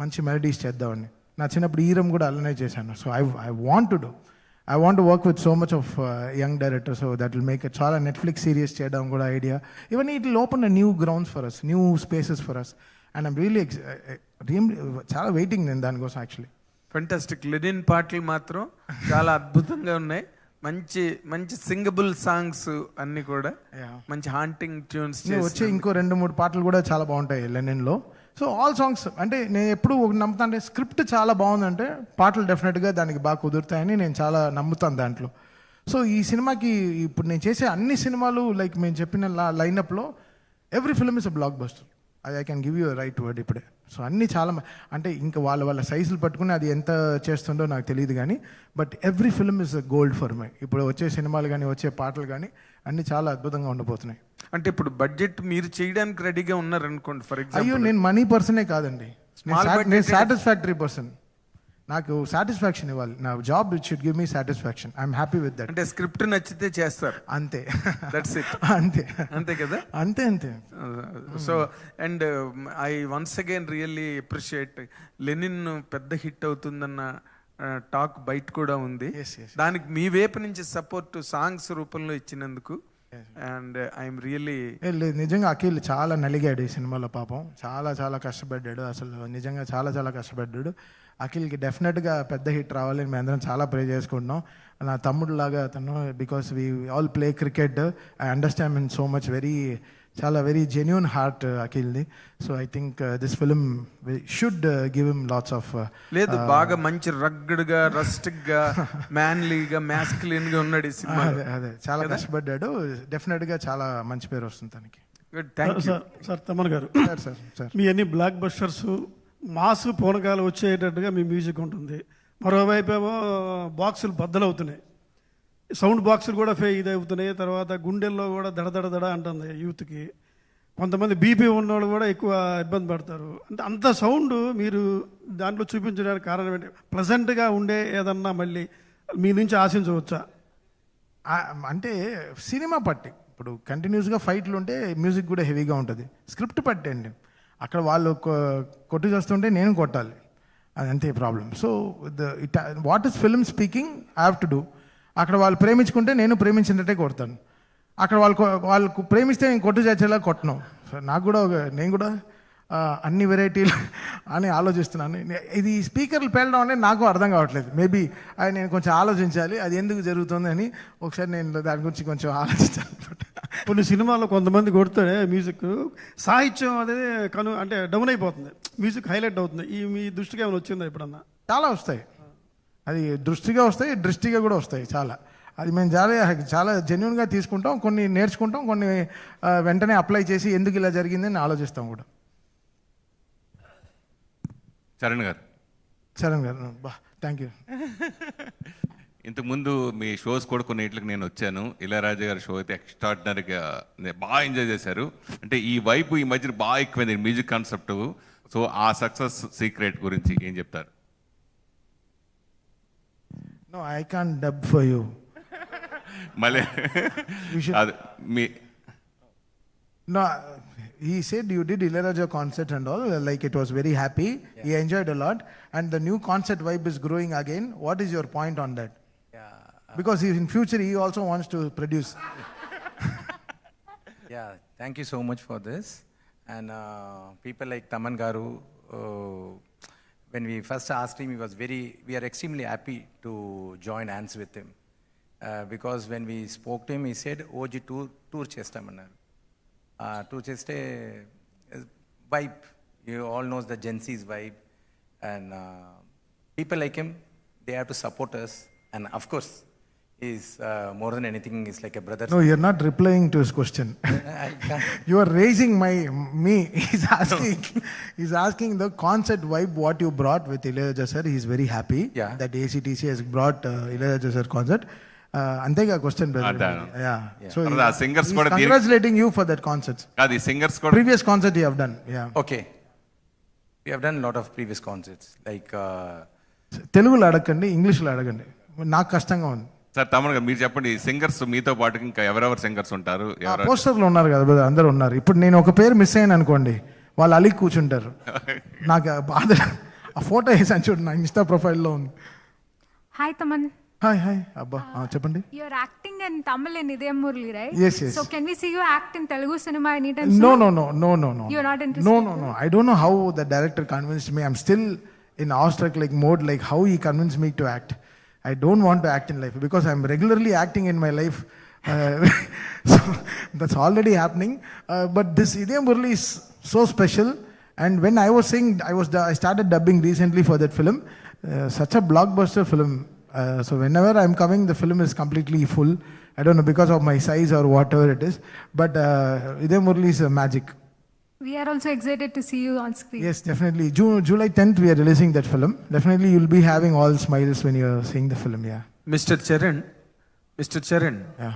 మంచి మెలడీస్ చేద్దామని. నా చిన్నప్పుడు ఈరం కూడా అలానే చేశాను. So I want to work with so much of young director. So that will make it. చాలా నెట్ఫ్లిక్స్ సిరీస్ చేయడం కూడా ఐడియా. ఇవన్నీ it will open a new grounds for us, new spaces for us. And I'm really చాలా వెయిటింగ్ నేను దానికోసం యాక్చువల్లీ. ఫెంటాస్టిక్. లెనిన్ పాటలు మాత్రం చాలా అద్భుతంగా ఉన్నాయి. మంచి మంచి సింగబుల్ సాంగ్స్ అన్ని కూడా మంచి హాంటింగ్ ట్యూన్స్. వచ్చే ఇంకో 2-3 పాటలు కూడా చాలా బాగుంటాయి లెనిన్లో. సో ఆల్ సాంగ్స్ అంటే నేను ఎప్పుడు నమ్ముతాను, అంటే స్క్రిప్ట్ చాలా బాగుందంటే పాటలు డెఫినెట్గా దానికి బాగా కుదురుతాయని నేను చాలా నమ్ముతాను దాంట్లో. సో ఈ సినిమాకి ఇప్పుడు నేను చేసే అన్ని సినిమాలు లైక్ మేము చెప్పిన లైనప్లో every film is a blockbuster. I can give you right word ఇప్పుడే. సో అన్నీ చాలా అంటే ఇంకా వాళ్ళ సైజులు పట్టుకుని అది ఎంత చేస్తుందో నాకు తెలియదు కానీ, but every film is a gold for my. ఇప్పుడు వచ్చే సినిమాలు కానీ వచ్చే పాటలు కానీ అన్నీ చాలా అద్భుతంగా ఉండబోతున్నాయి. అంటే ఇప్పుడు బడ్జెట్ మీరు చేయడానికి రెడీగా ఉన్నారనుకోండి ఫర్ ఎగ్జాంపుల్. అయ్యో నేను మనీ పర్సనే కాదండి, నేను సాటిస్ఫాక్టరీ పర్సన్. నాకు సాటిస్ఫాక్షన్ ఇవ్వాలి. నా job it should give me satisfaction. I'm happy with that. అంటే స్క్రిప్ట్ నచ్చితే చేస్తారు అంతే. That's it. అంతే అంతే కదా. అంతే. So and I once again really appreciate Lenin పెద్ద హిట్ అవుతుందన్న టాక్ బయట కూడా ఉంది. దానికి మీ వైపు నుంచి సపోర్ట్ సాంగ్స్ రూపంలో ఇచ్చినందుకు అండ్ ఐఎమ్ రియల్లీ. నిజంగా అఖిల్ చాలా నలిగాడు ఈ సినిమాలో పాపం. చాలా కష్టపడ్డాడు, అసలు నిజంగా చాలా కష్టపడ్డాడు. అఖిల్కి డెఫినెట్గా పెద్ద హిట్ రావాలని మేము అందరం చాలా ప్రే చేసుకుంటున్నాం. నా తమ్ముడు లాగా అతను, because we all play cricket. I understand in so much very genuine heart అఖిల్ది. So I think this film should give him lots of. లేదు బాగా మంచి రగ్గడ్గా రస్టిక్గా మ్యాన్లీగా మ్యాస్కులిన్గా ఉన్నాడు ఈ సినిమా. అదే చాలా కష్టపడ్డాడు. డెఫినెట్గా చాలా మంచి పేరు వస్తుంది తనకి. Thank you sir. తమన్ గారు, సార్ మీ అన్ని బ్లాక్ బస్టర్స్ మాస్ పూనకాలు వచ్చేటట్టుగా మీ మ్యూజిక్ ఉంటుంది. మరోవైపు ఏమో బాక్సులు బద్దలవుతున్నాయి, సౌండ్ బాక్సులు కూడా ఇది అవుతున్నాయి. తర్వాత గుండెల్లో కూడా దడ అంటుంది యూత్కి. కొంతమంది బీపీ ఉన్నవాళ్ళు కూడా ఎక్కువ ఇబ్బంది పడతారు. అంటే అంత సౌండ్ మీరు దాంట్లో చూపించడానికి కారణం ఏంటి? ప్లెజెంట్గా ఉండే ఏదన్నా మళ్ళీ మీ నుంచి ఆశించవచ్చా? అంటే సినిమా పట్టి ఇప్పుడు కంటిన్యూస్గా ఫైట్లు ఉంటే మ్యూజిక్ కూడా హెవీగా ఉంటుంది. స్క్రిప్ట్ పట్టండి, అక్కడ వాళ్ళు కొట్టి చేస్తుంటే నేను కొట్టాలి, అది అంతే problem. So what is film speaking I have to do. అక్కడ వాళ్ళు ప్రేమించుకుంటే నేను ప్రేమించినట్టే కొడతాను. అక్కడ వాళ్ళకు ప్రేమిస్తే నేను కొట్టు చేసేలా కొట్టను. సో నాకు కూడా నేను కూడా అన్ని వెరైటీలు అని ఆలోచిస్తున్నాను. ఇది స్పీకర్లు పేలడం అనేది నాకు అర్థం కావట్లేదు. మేబీ అది నేను కొంచెం ఆలోచించాలి, అది ఎందుకు జరుగుతుంది అని ఒకసారి నేను దాని గురించి కొంచెం ఆలోచించాను. కొన్ని సినిమాల్లో కొంతమంది కొడతాడే మ్యూజిక్, సాహిత్యం అదే అంటే డౌన్ అయిపోతుంది, మ్యూజిక్ హైలైట్ అవుతుంది. మీ దృష్టికి ఏమైనా వచ్చిందా ఎప్పుడన్నా? చాలా వస్తాయి, అది దృష్టిగా వస్తాయి, దృష్టిగా కూడా వస్తాయి చాలా. అది మేము చాలా జెన్యున్గా తీసుకుంటాం, కొన్ని నేర్చుకుంటాం, కొన్ని వెంటనే అప్లై చేసి ఎందుకు ఇలా జరిగిందని ఆలోచిస్తాం కూడా. చరణ్ గారు బా థ్యాంక్ యూ. ఇంతకుముందు మీ షోస్ కూడా కొన్నింటికి నేను వచ్చాను. ఇళయరాజా గారి షో అయితే ఎక్స్ట్రాడినరీగా బాగా ఎంజాయ్ చేశారు. అంటే ఈ వైపు ఈ మధ్య బాగా ఎక్కువైంది మ్యూజిక్ కాన్సెప్ట్. సో ఆ సక్సెస్ సీక్రెట్ గురించి ఏం చెప్తారు? No, I can't dub for you. మళ్ళీ అది మీ No, he said you did Ilayaraja concert and all, like it was very happy. Yeah. He enjoyed a lot, and the new concert vibe is growing again. What is your point on that? Because in future he also wants to produce. Yeah, thank you so much for this. And people like Taman Garu, when we first asked him, we are extremely happy to join hands with him. Because when we spoke to him, he said, OG tour chestamanaru. Tour cheste vibe. You all knows the Gen Z's vibe. And people like him, they have to support us. And of course, He's more than anything, he's like a brother. No, you're not replying to his question. I can't. You are raising me. He's asking the concert vibe what you brought with Ilayaraja sir. He's very happy Yeah. that ACTC has brought Ilayaraja sir concert. Antega question, brother. Adana. Yeah. So Brother, ఆ singers he's కూడా congratulating you for that concert. కాదు ఈ సింగర్స్ కూడా Previous concert you have done. Yeah. Okay. We have done a lot of previous concerts. Like, తెలుగులో అడగండి, ఇంగ్లీష్లో అడగండి. నాకు కష్టంగా ఉంది. సార్ తమన్ గారు మీరు చెప్పండి, సింగర్స్ మీతో పాటు ఇంకా ఎవరెవరు సింగర్స్ ఉంటారు? ఎవరు పోస్టర్లో ఉన్నారు కదా brother, అందరూ ఉన్నారు. ఇప్పుడు నేను ఒక పేరు మిస్ అయ్యాను అనుకోండి, వాళ్ళు అలిగి కూర్చుంటారు. నాకు బాధ. ఆ ఫోటో వేసాను చూడు, నా ఇన్స్టా ప్రొఫైల్లో ఉంది. Hi, Taman. హాయ్ అబ్బా, చెప్పండి. You're acting in Tamil in Idayam Murli, right? Yes. So can we see you act in Telugu cinema anytime soon? No. You're not interested? No. I don't know how the director convinced me. I'm still in awestruck like mode, like how he convinced me to act. I don't want to act in life because I'm regularly acting in my life. So that's already happening. But this Idayam Murli is so special. And when I was saying, I started dubbing recently for that film. Such a blockbuster film. So whenever I'm coming, the film is completely full. I don't know because of my size or whatever it is. But Idayam Murli is magic. We are also excited to see you on screen. Yes, definitely. July 10th, we are releasing that film. Definitely, you'll be having all smiles when you're seeing the film. Yeah. Mr. Charan. Yeah.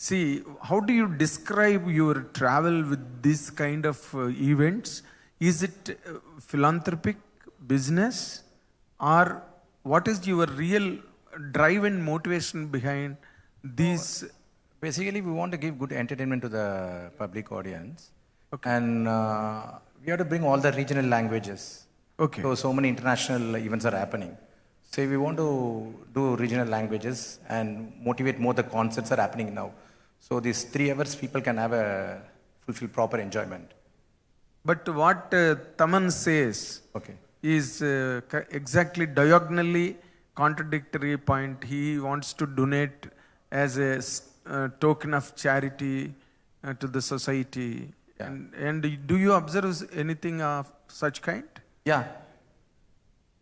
See, how do you describe your travel with this kind of events? Is it philanthropic, business, or what is your real drive and motivation behind these? basically, we want to give good entertainment to the public audience. Okay. And we have to bring all the regional languages. Okay. So many international events are happening. So we want to do regional languages and motivate more. The concerts are happening now. So these 3 hours, people can have a fulfill proper enjoyment. But what Taman says is exactly diagonally contradictory point. He wants to donate as a token of charity to the society. And do you observe anything of such kind? Yeah.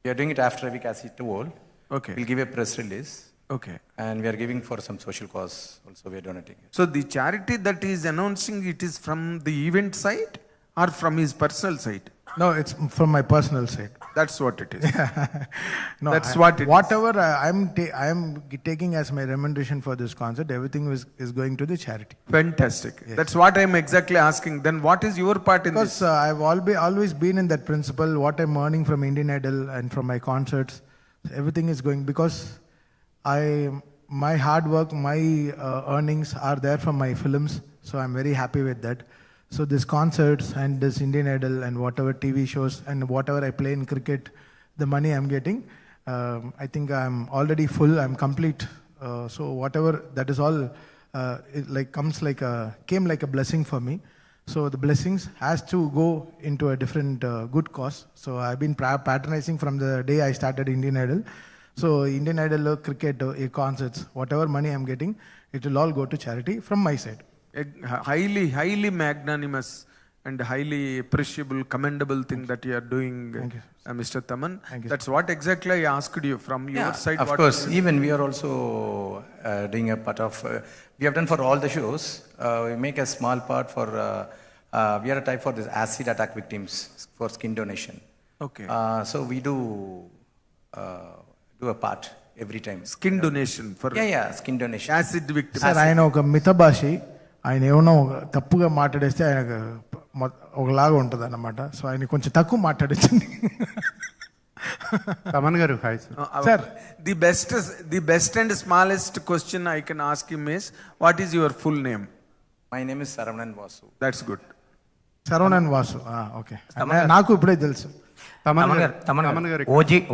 We are doing it after a week, as he told. Okay. We'll give a press release. Okay. And we are giving for some social cause also, we are donating it. So the charity that he is announcing, it is from the event side or from his personal side? No, it's from my personal side. That's what it is. No, That's what it whatever I am taking as my remuneration for this concert, everything is going to the charity. Fantastic. Yes. That's what I'm exactly asking. Then what is your part in this? Because I've always been in that principle. What I'm earning from Indian Idol and from my concerts, everything is going because my hard work, my earnings are there from my films. So I'm very happy with that. So this concerts and this Indian Idol and whatever TV shows and whatever I play in cricket, the money I'm getting, I think I'm already full. I'm complete. So whatever that is all, it like came like a blessing for me. So the blessings has to go into a different good cause. So I've been patronizing from the day I started Indian Idol. So Indian Idol, cricket, concerts, whatever money I'm getting, it will all go to charity from my side. Highly magnanimous and highly appreciable, commendable thing that you are doing, Mr. Taman. That's what exactly I asked you from your side. Of course, even we are also doing a part of, we have done for all the shows, we make a small part for, we are a type for this acid attack victims for skin donation. Okay. So we do a part every time. Skin donation for skin donation. Acid victims. Sir, ఆయన ఒక మితభాషి, ఆయన ఏమన్నా తప్పుగా మాట్లాడేస్తే ఆయనకు ఒకలాగా ఉంటుంది అన్నమాట. సో ఆయన కొంచెం తక్కువ మాట్లాడచ్చండి. తమన్ గారు hi sir. The best and smallest question I can ask him is, what is your full name? My name is Saravanan Vasu. That's good. Saravanan Vasu. Okay. నాకు ఇప్పుడే తెలుసు.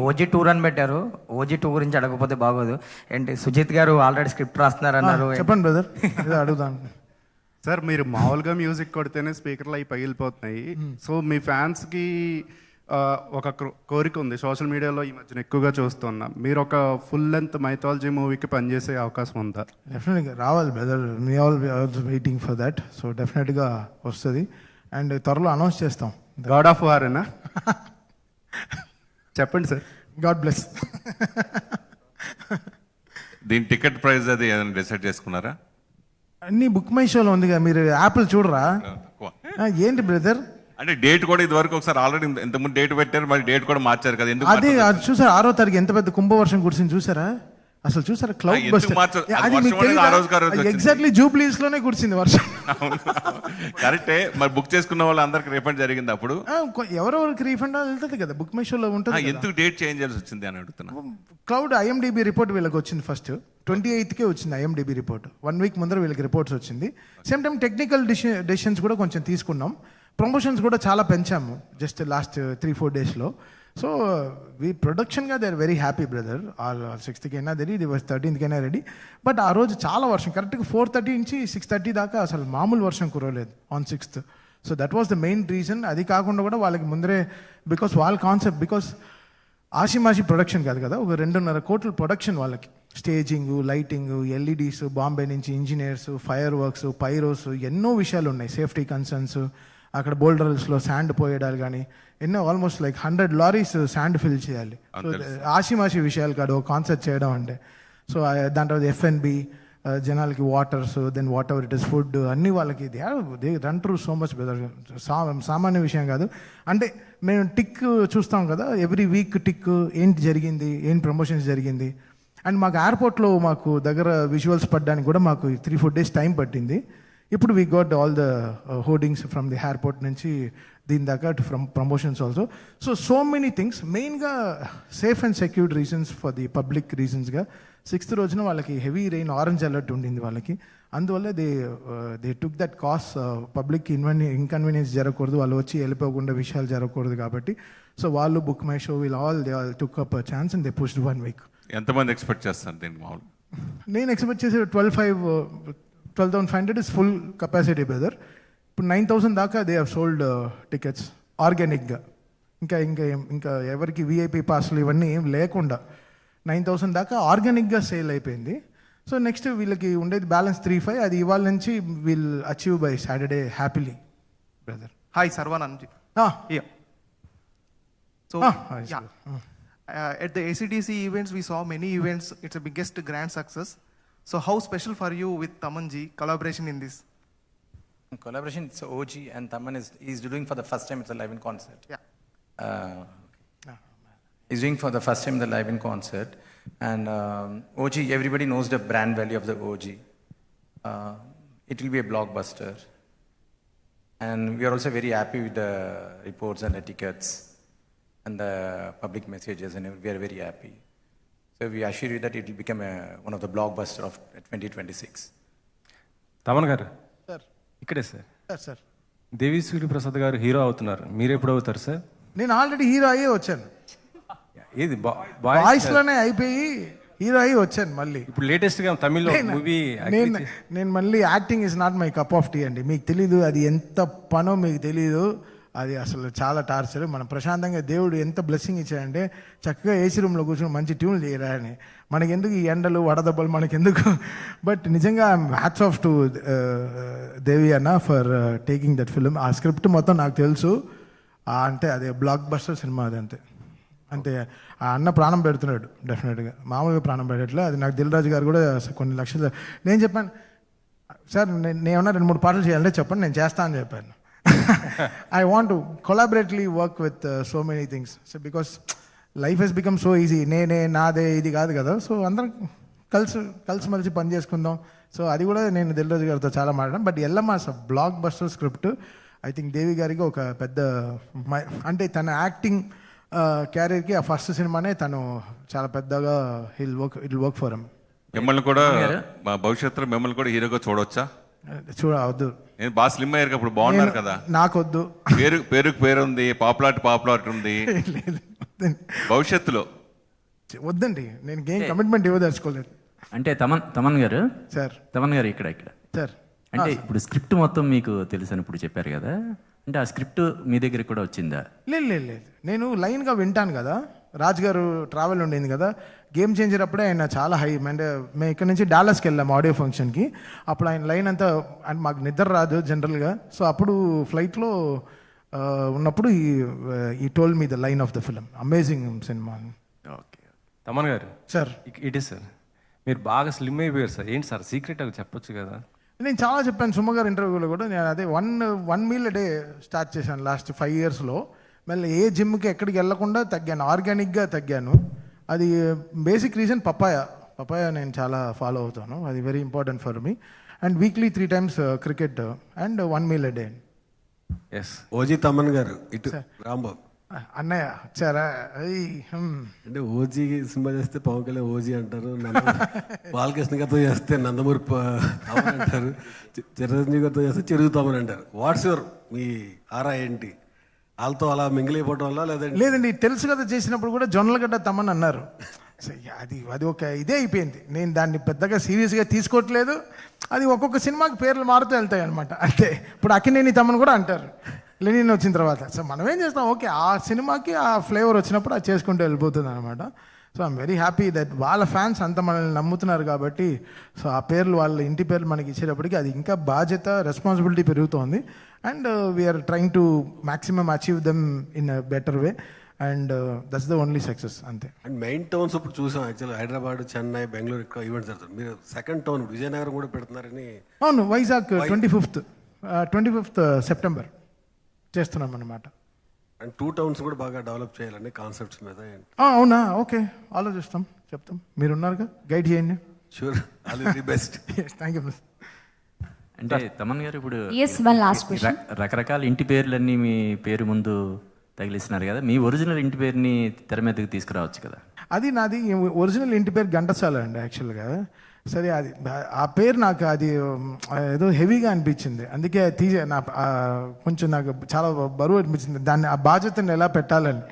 ఓజీ టూర్ అని పెట్టారు. ఓజీ టూ గురించి అడగకపోతే బాగోదు. ఏంటి సుజిత్ గారు ఆల్రెడీ స్క్రిప్ట్ రాస్తున్నారు అన్నారు. చెప్పండి బ్రదర్, అడుగుదాం. సార్, మీరు మామూలుగా మ్యూజిక్ కొడితేనే స్పీకర్లు అవి పగిలిపోతున్నాయి. సో మీ ఫ్యాన్స్కి ఒక కోరిక ఉంది, సోషల్ మీడియాలో ఈ మధ్యన ఎక్కువగా చూస్తున్నాం. మీరు ఒక ఫుల్ లెంత్ మైథాలజీ మూవీకి పనిచేసే అవకాశం ఉందా? డెఫినెట్గా రావాలి బ్రదర్, మీ all waiting for that. So డెఫినెట్గా వస్తుంది అండ్ త్వరలో అనౌన్స్ చేస్తాం. గాడ్ ఆఫ్ వారేనా? చెప్పండి సార్. God bless. దీని టికెట్ ప్రైస్ అది ఏదైనా డిసైడ్ చేసుకున్నారా? అన్ని బుక్ మై షోలో ఉంది కదా, మీరు యాప్లు చూడరా? ఏంటి బ్రదర్? అంటే డేట్ కూడా ఇది వరకు ఒకసారి ఆల్రెడీ ఇంతకుముందు డేట్ పెట్టారు, మరి డేట్ కూడా మార్చారు కదా, ఎందుకు అదే అది చూసారా? 6వ తారీఖు ఎంత పెద్ద కుంభవర్షం కురిసింది చూసారా? అసలు చూసారా? Cloud buster. ఎగ్జాక్ట్లీ జూబ్లీస్ లోనే కురిసింది వర్షం. కరెక్టే. మరి బుక్ చేసుకున్న వాళ్ళు అందరికి రీఫండ్ జరిగింది అప్పుడు? ఎవరెవరికి రీఫండ్ వెళ్తుంది కదా, బుక్ మై షోలో ఉంటుంది. ఎందుకు డేట్ చేంజ్ చేయాల్సి వచ్చింది అని అడుగుతున్నా. క్లౌడ్ IMDb రిపోర్ట్ వీళ్ళకి వచ్చింది ఫస్ట్ 28కే వచ్చింది IMDb రిపోర్ట్. 1 వీక్ ముందర వీళ్ళకి రిపోర్ట్స్ వచ్చింది. సేమ్ టైం టెక్నికల్ డెసిషన్స్ కూడా కొంచెం తీసుకున్నాం. ప్రమోషన్స్ కూడా చాలా పెంచాము జస్ట్ లాస్ట్ 3-4 డేస్లో. సో వీ ప్రొడక్షన్గా they are very happy brother. 6th అయినా రెడీ, 13th అయినా రెడీ. బట్ ఆ రోజు చాలా వర్షం, కరెక్ట్గా 4:30 నుంచి 6:30 దాకా అసలు మామూలు వర్షం కురవలేదు on 6th. So that was the main reason. అది కాకుండా కూడా వాళ్ళకి ముందరే బికాస్ వాళ్ళ కాన్సెప్ట్, బికాస్ ఆషిమాషి ప్రొడక్షన్ కాదు కదా, ఒక 2.5 కోట్ల ప్రొడక్షన్ వాళ్ళకి. స్టేజింగ్, లైటింగ్, LEDs, బాంబే నుంచి ఇంజనీర్స్, ఫైర్ వర్క్స్, పైరోస్, ఎన్నో విషయాలు ఉన్నాయి. సేఫ్టీ కన్సర్న్స్, అక్కడ బోల్డర్స్లో శాండ్ పోయడాలు కానీ ఎన్నో, almost like 100 lorries sand fill చేయాలి. సో ఆషిమాషి విషయాలు కాదు ఒక కాన్సెప్ట్ చేయడం అంటే. సో దాంట్లో F&B, జనాలకి waters, then whatever it is food, అన్ని వాళ్ళకి they run through so much brother. సామాన్య విషయం కాదు. అంటే మేము టిక్ చూస్తాం కదా, ఎవ్రీ వీక్ టిక్ ఏంటి జరిగింది, ఏంటి ప్రమోషన్స్ జరిగింది. అండ్ మాకు ఎయిర్పోర్ట్లో మాకు దగ్గర విజువల్స్ పడడానికి కూడా మాకు 3-4 డేస్ టైం పట్టింది. ఇప్పుడు we got all the hoardings from the airport నుంచి దీని దాకా from promotions also. So many things. మెయిన్గా safe and secured reasons for the public రీజన్స్గా 6th రోజున వాళ్ళకి హెవీ రెయిన్, ఆరెంజ్ అలర్ట్ ఉండింది వాళ్ళకి. అందువల్ల they took that cos. Public inconvenience జరగకూడదు, వాళ్ళు వచ్చి వెళ్ళిపోకుండా విషయాలు జరగకూడదు కాబట్టి. సో వాళ్ళు book my show will all they took up chance and they pushed 1 week. ఎంతమంది ఎక్స్పెక్ట్ చేస్తారు దీనికి మామూలు? నేను ఎక్స్పెక్ట్ చేసే 12,500 ఇస్ ఫుల్ కెపాసిటీ బ్రదర్. ఇప్పుడు 9,000 దాకా దే హ్యావ్ సోల్డ్ టికెట్స్ ఆర్గానిక్గా. ఇంకా ఎవరికి VIP పాస్లు ఇవన్నీ ఏం లేకుండా 9,000 దాకా ఆర్గానిక్గా సేల్ అయిపోయింది. సో నెక్స్ట్ వీళ్ళకి ఉండేది బ్యాలెన్స్ 3-5. అది ఇవాళ నుంచి will achieve by Saturday happily brother. Hi Sharwanand. So at the ACDC events we saw many events. It's the biggest grand success. So how special for you with Taman ji collaboration in this? Collaboration, it's OG and Taman is doing for the first time. It's a live in concert. He's doing for the first time the live in concert, and OG, everybody knows the brand value of the OG. It will be a blockbuster, and we are also very happy with the reports and the tickets and the public messages, and we are very happy. So we assure you that it will become one of the blockbuster of 2026. Thaman గారు సార్ ఇక్కడే సార్. సార్ దేవి శ్రీ ప్రసాద్ గారు హీరో అవుతున్నారు, మీరు ఎప్పుడు అవుతారు సార్? నేను ఆల్రెడీ హీరో అయ్యే వచ్చాను. ఏది వాయిస్లోనే అయిపోయి హీరో అయ్యి వచ్చాను మళ్ళీ. ఇప్పుడు లేటెస్ట్గా తమిళ్లో మూవీ. నేను మళ్ళీ acting is not my cup of tea అండి. మీకు తెలీదు అది ఎంత పనో, మీకు తెలీదు. అది అసలు చాలా టార్చర్. మనం ప్రశాంతంగా దేవుడు ఎంత బ్లెస్సింగ్ ఇచ్చాడంటే చక్కగా ఏసీ రూమ్లో కూర్చొని మంచి ట్యూన్లు చేయరా అని. మనకెందుకు ఈ ఎండలు వడదెబ్బలు మనకెందుకు? బట్ నిజంగా హ్యాట్స్ ఆఫ్ టు దేవి అన్న ఫర్ టేకింగ్ దట్ ఫిల్మ్. ఆ స్క్రిప్ట్ మొత్తం నాకు తెలుసు. అంటే అదే బ్లాక్ బస్టర్ సినిమా అది. అంతే ఆ అన్న ప్రాణం పెడుతున్నాడు డెఫినెట్గా, మామూలుగా ప్రాణం పెట్టట్లే. అది నాకు దిల్ రాజు గారు కూడా కొన్ని లక్షలు. నేను చెప్పాను సార్, నేను ఏమన్నా 2-3 పాటలు చేయాలంటే చెప్పండి, నేను చేస్తా అని చెప్పాను. I want to collaboratively work with so many things. So because life has become so easy. నేనే నాదే ఇది కాదు కదా. సో అందరం కలిసి పని చేసుకుందాం. సో అది కూడా నేను దిల్రాజు గారితో చాలా మాట్లాడాను. But Yellamma blockbuster script. I think Devi గారికి ఒక పెద్ద అంటే తన యాక్టింగ్ క్యారియర్కి ఆ ఫస్ట్ సినిమానే తను చాలా పెద్దగా ఇట్ వర్క్ ఫర్ హిమ్. మిమ్మల్ని కూడా మా భవిష్యత్తులో మిమ్మల్ని కూడా హీరోగా చూడవచ్చా? చూడవద్దు. నేను బాగా స్లిమ్ అయ్యారు, అప్పుడు బాగున్నారు కదా. నాకొద్దు. పేరు ఉంది, పాపులారిటీ ఉంది. భవిష్యత్తులో వద్దండి, నేను ఏం కమిట్మెంట్ ఇవ్వదలుచుకోలేదు. అంటే తమన్ గారు సార్, తమన్ గారు ఇక్కడ సార్, అంటే ఇప్పుడు స్క్రిప్ట్ మొత్తం మీకు తెలుసు అని ఇప్పుడు చెప్పారు కదా, అంటే ఆ స్క్రిప్ట్ మీ దగ్గరికి కూడా వచ్చిందా? లేదు, నేను లైన్గా వింటాను కదా. రాజ్ గారు ట్రావెల్ ఉండింది కదా, గేమ్ చేంజర్ అప్పుడే ఆయన చాలా హై. అంటే మేము ఇక్కడ నుంచి డాలస్కి వెళ్ళాము ఆడియో ఫంక్షన్కి. అప్పుడు ఆయన లైన్ అంతా అంటే మాకు నిద్ర రాదు జనరల్గా. సో అప్పుడు ఫ్లైట్లో ఉన్నప్పుడు ఈ told me the line of the film. Amazing cinema. Okay Thaman గారు సార్, ఇట్ ఈస్ సార్, మీరు బాగా స్లిమ్ అయిపోయారు సార్. ఏంటి సార్ సీక్రెట్ అవి చెప్పొచ్చు కదా? నేను చాలా చెప్పాను సుమ గారి ఇంటర్వ్యూలో కూడా. నేను అదే వన్ మీల్ డే స్టార్ట్ చేశాను లాస్ట్ 5 yearsలో. మళ్ళీ ఏ జిమ్కి ఎక్కడికి వెళ్ళకుండా తగ్గాను, ఆర్గానిక్గా తగ్గాను. అది బేసిక్ రీజన్ పపాయ నేను చాలా ఫాలో అవుతాను. అది very important for me. And weekly 3 times cricket and 1 meal a day. Yes. OG Thaman గారు ఇటు రాంబాబు అన్నయ్య వచ్చారా? అంటే ఓజీ సినిమా చేస్తే పవన్ కళ్యాణ్ ఓజీ అంటారు, బాలకృష్ణ గారితో చేస్తే నందమూరి తమన్ అంటారు, చిరంజీవి గారితో చేస్తే చెరుగుతామని అంటారు. వాట్స్ యువర్ మీ ఆరా ఏంటి? వాళ్ళతో అలా మింగిలిపోవటం వల్ల లేదండి, తెలుసు కదా చేసినప్పుడు కూడా జొన్నలగడ్డ తమన్ అన్నారు. అది ఒక ఇదే అయిపోయింది. నేను దాన్ని పెద్దగా సీరియస్గా తీసుకోవట్లేదు. అది ఒక్కొక్క సినిమాకి పేర్లు మారుతూ వెళ్తాయి అనమాట. అంటే ఇప్పుడు అక్కినేని తమన్ కూడా అంటారు లెనిన్ వచ్చిన తర్వాత. సో మనం ఏం చేస్తాం, ఓకే ఆ సినిమాకి ఆ ఫ్లేవర్ వచ్చినప్పుడు అది చేసుకుంటూ వెళ్ళిపోతుంది అనమాట. So I'm very happy that వాళ్ళ ఫ్యాన్స్ అంత మనల్ని నమ్ముతున్నారు కాబట్టి. సో ఆ పేర్లు వాళ్ళ ఇంటి పేర్లు మనకి ఇచ్చేటప్పటికి అది ఇంకా బాధ్యత, రెస్పాన్సిబిలిటీ పెరుగుతోంది. And we are trying to maximum achieve them in a better way. And that's the only success అంతే. అండ్ మెయిన్ టౌన్స్ ఇప్పుడు చూసాం యాక్చువల్గా హైదరాబాద్, చెన్నై, బెంగళూరు ఎక్కువ ఈవెంట్స్ జరుగుతుంది. మీరు సెకండ్ టౌన్ విజయనగరం కూడా పెడుతున్నారని. అవును, వైజాగ్ 25th September చేస్తున్నాం అన్నమాట. అండ్ 2 towns కూడా బాగా డెవలప్ చేయాలని కాన్సెప్ట్స్ మీద. అవునా? ఓకే, ఆలోచిస్తాం, చెప్తాం. మీరున్నారుగా, గైడ్ చేయండి. Sure, all the best. Thank you. అంటే తమన్ గారు ఇప్పుడు Yes, one last question. రకరకాల ఇంటి పేర్లన్నీ మీ పేరు ముందు తగిలిస్తున్నారు కదా, మీ ఒరిజినల్ ఇంటి పేరుని తెర మీదకి తీసుకురావచ్చు కదా? అది నాది ఒరిజినల్ ఇంటి పేరు ఘంటసాల అండి యాక్చువల్గా. సరే, అది ఆ పేరు నాకు అది ఏదో హెవీగా అనిపించింది, అందుకే కొంచెం నాకు చాలా బరువు అనిపించింది దాన్ని, ఆ బాధ్యతను ఎలా పెట్టాలని.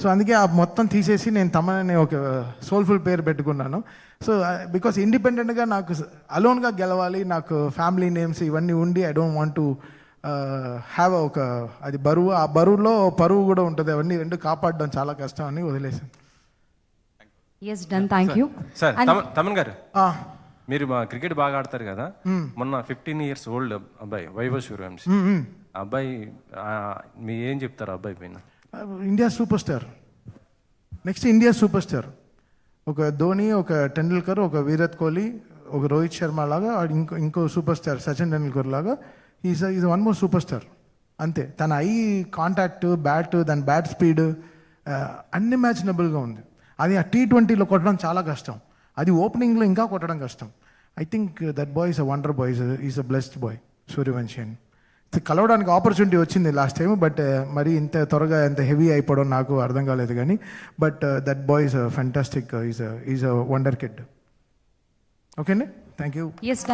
సో అందుకే ఆ మొత్తం తీసేసి నేను తమన్ ఒక సోల్ఫుల్ పేరు పెట్టుకున్నాను. సో బికాస్ ఇండిపెండెంట్గా నాకు అలోన్గా గెలవాలి, నాకు ఫ్యామిలీ నేమ్స్ ఇవన్నీ ఉండి I don't want to have ఒక అది బరువు, ఆ బరువులో పరువు కూడా ఉంటుంది, అవన్నీ రెండు కాపాడడం చాలా కష్టం అని వదిలేసాను. Yes, done. Thank you. Sir Thaman గారు, మీరు మా క్రికెట్ బాగా ఆడతారు కదా, మొన్న 15 years old అబ్బాయి వైభవ్ సూర్యవంశీ అబ్బాయి, మీ ఏం చెప్తారు అబ్బాయి పైన? India super star, next India super star. ఒక ధోని, ఒక టెండూల్కర్, ఒక విరాట్ కోహ్లీ, ఒక రోహిత్ శర్మ లాగా ఇంకో సూపర్ స్టార్ సచిన్ టెండూల్కర్ లాగా is one more super star. అంతే. తన ఐ కాంటాక్ట్, బ్యాట్, దాని బ్యాట్ స్పీడ్ అన్ఇమాజినబుల్గా ఉంది. అది ఆ T20లో కొట్టడం చాలా కష్టం, అది ఓపెనింగ్లో ఇంకా కొట్టడం కష్టం. I think that boy is a wonder boy, is a blessed boy Suryavanshi అని. కలవడానికి ఆపర్చునిటీ వచ్చింది లాస్ట్ టైం, బట్ మరి ఇంత త్వరగా ఎంత హెవీ అయిపోవడం నాకు అర్థం కాలేదు కానీ, but that boy is a fantastic, is a wonder kid. Okay అండి, థ్యాంక్ యూ. Yes, done.